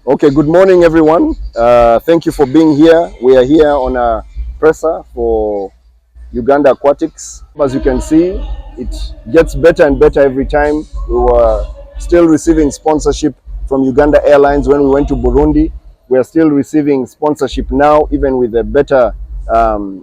Okay, good morning everyone. Thank you for being here. We are here on a presser for Uganda Aquatics. As you can see, it gets better and better every time. We were still receiving sponsorship from Uganda Airlines when we went to Burundi. We are still receiving sponsorship now, even with the better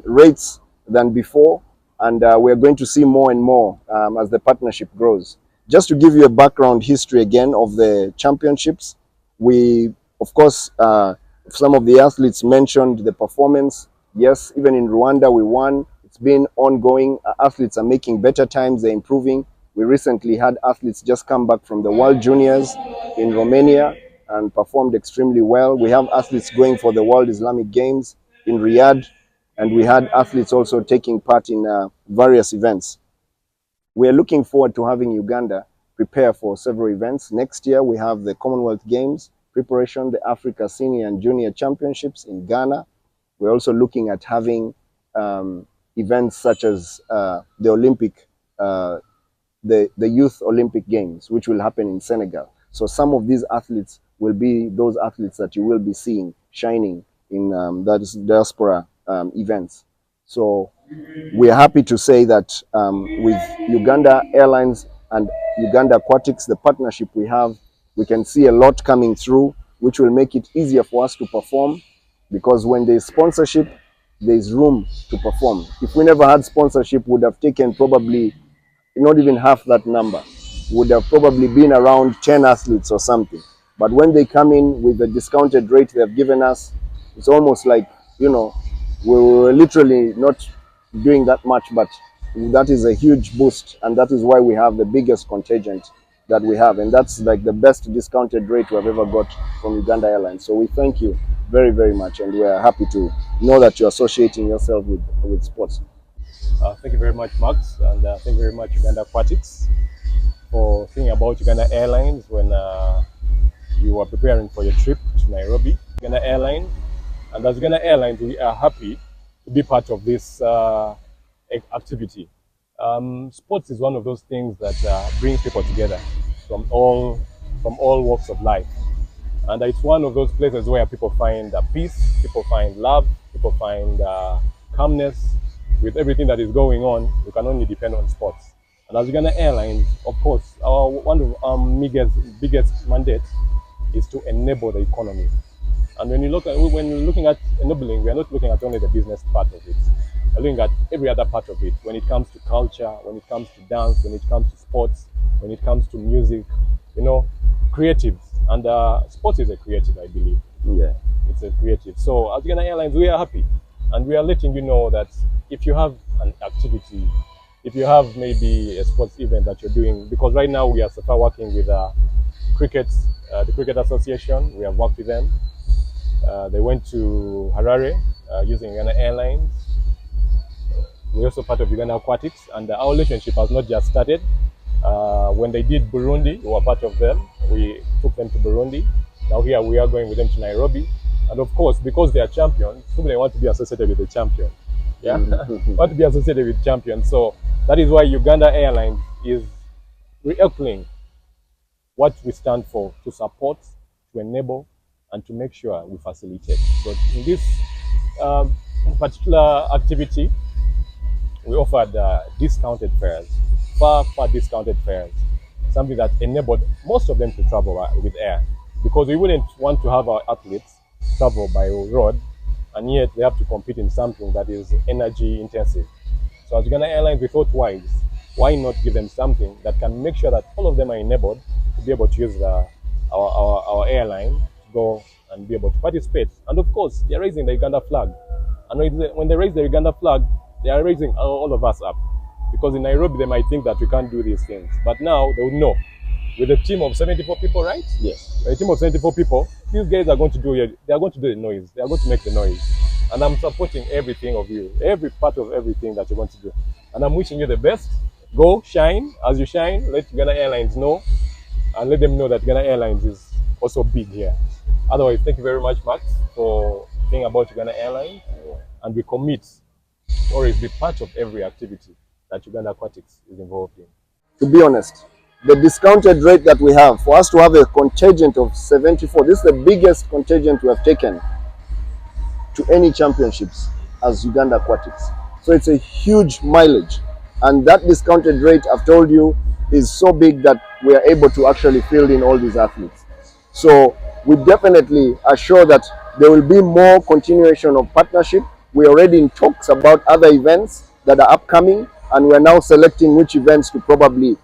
rates than before. And we are going to see more and more as the partnership grows. Just to give you a background history again of the championships, we, of course, some of the athletes mentioned the performance. Yes, even in Rwanda, we won. It's been ongoing. Athletes are making better times, they're improving. We recently had athletes just come back from the World Juniors in Romania and performed extremely well. We have athletes going for the World Islamic Games in Riyadh, and we had athletes also taking part in various events. We are looking forward to having Uganda prepare for several events. Next year, we have the Commonwealth Games preparation, the Africa Senior and Junior Championships in Ghana. We're also looking at having events such as the Olympic, the Youth Olympic Games, which will happen in Senegal. So some of these athletes will be those athletes that you will be seeing shining in that is diaspora events. So we are happy to say that with Uganda Airlines and Uganda Aquatics, the partnership we have, we can see a lot coming through, which will make it easier for us to perform, because when there's sponsorship, there's room to perform. If we never had sponsorship, we would have taken probably not even half that number. Would have probably been around 10 athletes or something. But when they come in with the discounted rate they have given us, it's almost like, you know, we were literally not doing that much, but that is a huge boost, and that is why we have the biggest contingent that we have, and that's like the best discounted rate we have ever got from Uganda Airlines. So we thank you very, very much, and we are happy to know that you're associating yourself with sports. Thank you very much, Max, and thank you very much, Uganda Aquatics, for thinking about Uganda Airlines when you were preparing for your trip to Nairobi. Uganda Airlines, and as Uganda Airlines, we are happy to be part of this activity. Sports is one of those things that brings people together from all walks of life, and it's one of those places where people find peace, people find love, people find calmness. With everything that is going on, we can only depend on sports. And as Uganda Airlines, of course, one of our biggest mandates is to enable the economy. And when you're looking at enabling, we are not looking at only the business part of it. We're looking at every other part of it. When it comes to culture, when it comes to dance, when it comes to sports, when it comes to music, creatives. And sports is a creative, I believe. Yeah, it's a creative. So as Uganda Airlines, we are happy, and we are letting you know that if you have an activity, if you have maybe a sports event that you're doing, because right now we are so far working with the Cricket Association. We have worked with them. They went to Harare using Uganda Airlines. We're also part of Uganda Aquatics, and our relationship has not just started. When they did Burundi, we were part of them. We took them to Burundi. Now here we are going with them to Nairobi. And of course, because they are champions, people want to be associated with the champion. Yeah, want to be associated with champions. So that is why Uganda Airlines is re-echoing what we stand for: to support, to enable, and to make sure we facilitate. So in this particular activity, we offered discounted fares, far discounted fares, something that enabled most of them to travel with air, because we wouldn't want to have our athletes travel by road, and yet they have to compete in something that is energy intensive. So as Uganda Airlines, we thought wise, why not give them something that can make sure that all of them are enabled to be able to use our airline to go and be able to participate. And of course, they're raising the Uganda flag. And when they raise the Uganda flag, they are raising all of us up. Because in Nairobi, they might think that we can't do these things. But now they would know. With a team of 74 people, right? yes. A team of 74 people, these guys are going to do it. They are going to do the noise. They are going to make the noise. And I'm supporting everything of you, every part of everything that you want to do. And I'm wishing you the best. Go, shine. As you shine, let Uganda Airlines know, and let them know that Uganda Airlines is also big here. Otherwise, thank you very much, Max, for thinking about Uganda Airlines. And we commit to always be part of every activity that Uganda Aquatics is involved in. To be honest, the discounted rate that we have, for us to have a contingent of 74, this is the biggest contingent we have taken to any championships as Uganda Aquatics. So it's a huge mileage. And that discounted rate, I've told you, is so big that we are able to actually field in all these athletes. So we definitely are sure that there will be more continuation of partnership. We're already in talks about other events that are upcoming, and we're now selecting which events to probably,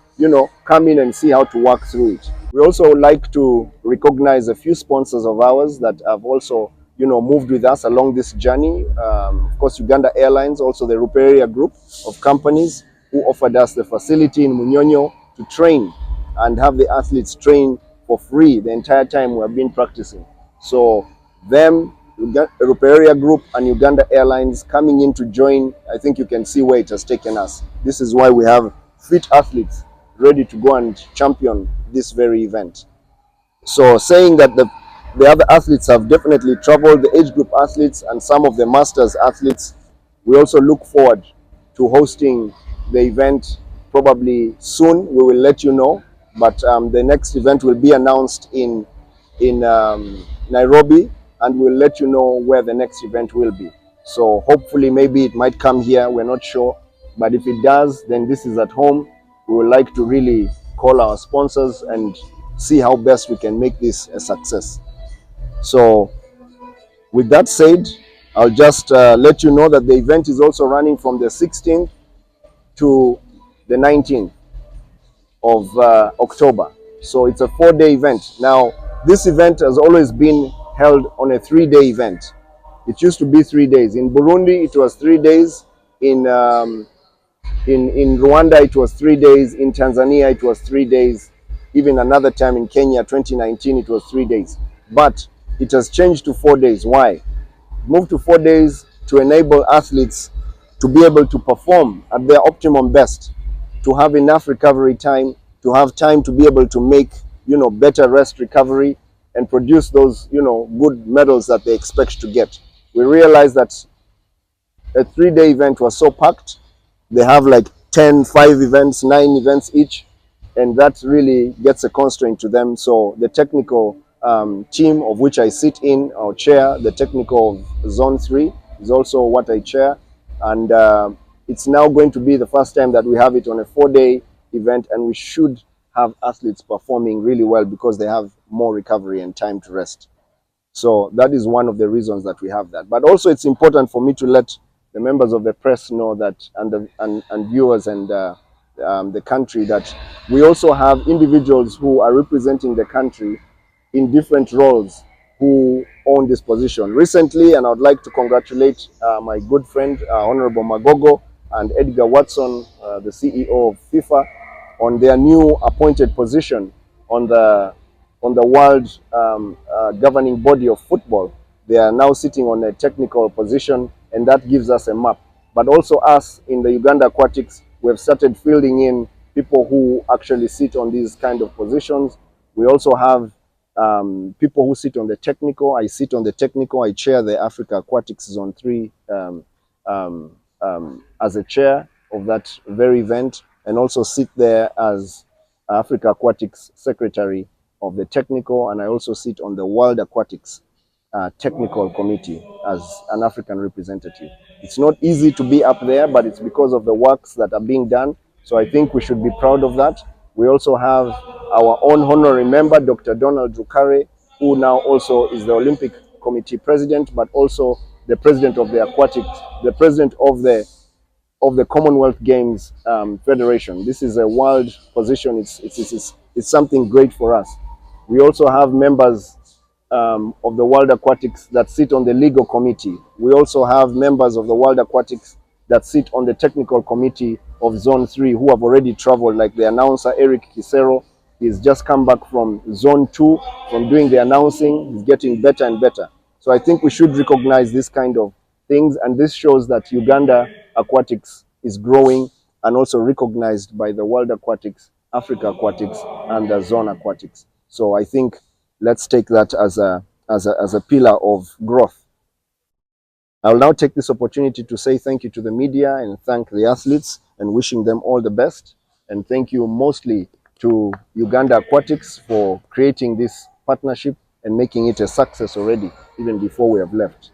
come in and see how to work through it. We also like to recognize a few sponsors of ours that have also, moved with us along this journey. Of course, Uganda Airlines, also the Ruperia group of companies who offered us the facility in Munyonyo to train and have the athletes train for free the entire time we have been practicing. So them, Ruperia Group and Uganda Airlines coming in to join, I think you can see where it has taken us. This is why we have fit athletes ready to go and champion this very event. So saying that the other athletes have definitely traveled, the age group athletes and some of the masters athletes, we also look forward to hosting the event probably soon. We will let you know, but the next event will be announced in Nairobi, and we'll let you know where the next event will be. So hopefully maybe it might come here, we're not sure, but if it does, then this is at home. We would like to really call our sponsors and see how best we can make this a success. So with that said, I'll just let you know that the event is also running from the 16th to the 19th of October. So it's a 4-day event. Now, this event has always been held on a 3-day event. It used to be 3 days. In Burundi, it was 3 days. In Rwanda, it was 3 days. In Tanzania, it was 3 days. Even another time in Kenya, 2019, it was 3 days. But it has changed to 4 days. Why? Moved to 4 days to enable athletes to be able to perform at their optimum best, to have enough recovery time, to have time to be able to make, better rest recovery and produce those, good medals that they expect to get. We realized that a 3-day event was so packed. They have like 5 events, 9 events each, and that really gets a constraint to them. So the technical team of which I sit in or chair, the technical of Zone 3 is also what I chair, and it's now going to be the first time that we have it on a 4-day event, and we should have athletes performing really well because they have more recovery and time to rest. So that is one of the reasons that we have that. But also it's important for me to let the members of the press know that, and viewers and the country, that we also have individuals who are representing the country in different roles who own this position. Recently, and I would like to congratulate my good friend, Honorable Lugogo and Edgar Watson, the CEO of FIFA, on their new appointed position on the world governing body of football. They are now sitting on a technical position, and that gives us a map. But also us in the Uganda Aquatics, we have started fielding in people who actually sit on these kind of positions. We also have people who sit on the technical. I sit on the technical. I chair the Africa Aquatics Zone 3 as a chair of that very event, and also sit there as Africa Aquatics Secretary of the technical, and I also sit on the World Aquatics Technical Committee as an African representative. It's not easy to be up there, but it's because of the works that are being done. So I think we should be proud of that. We also have our own honorary member, Dr. Donald Rukare, who now also is the Olympic Committee President, but also the President of the Aquatics, the President of the Commonwealth Games Federation. This is a world position. It's something great for us. We also have members of the World Aquatics that sit on the legal committee. We also have members of the World Aquatics that sit on the technical committee of Zone 3 who have already traveled, like the announcer Eric Kisero. He's just come back from Zone 2 from doing the announcing. He's getting better and better. So I think we should recognize this kind of things, and this shows that Uganda Aquatics is growing and also recognized by the World Aquatics, Africa Aquatics, and the Zone Aquatics. So I think let's take that as a pillar of growth. I'll now take this opportunity to say thank you to the media and thank the athletes and wishing them all the best. And thank you mostly to Uganda Aquatics for creating this partnership and making it a success already, even before we have left.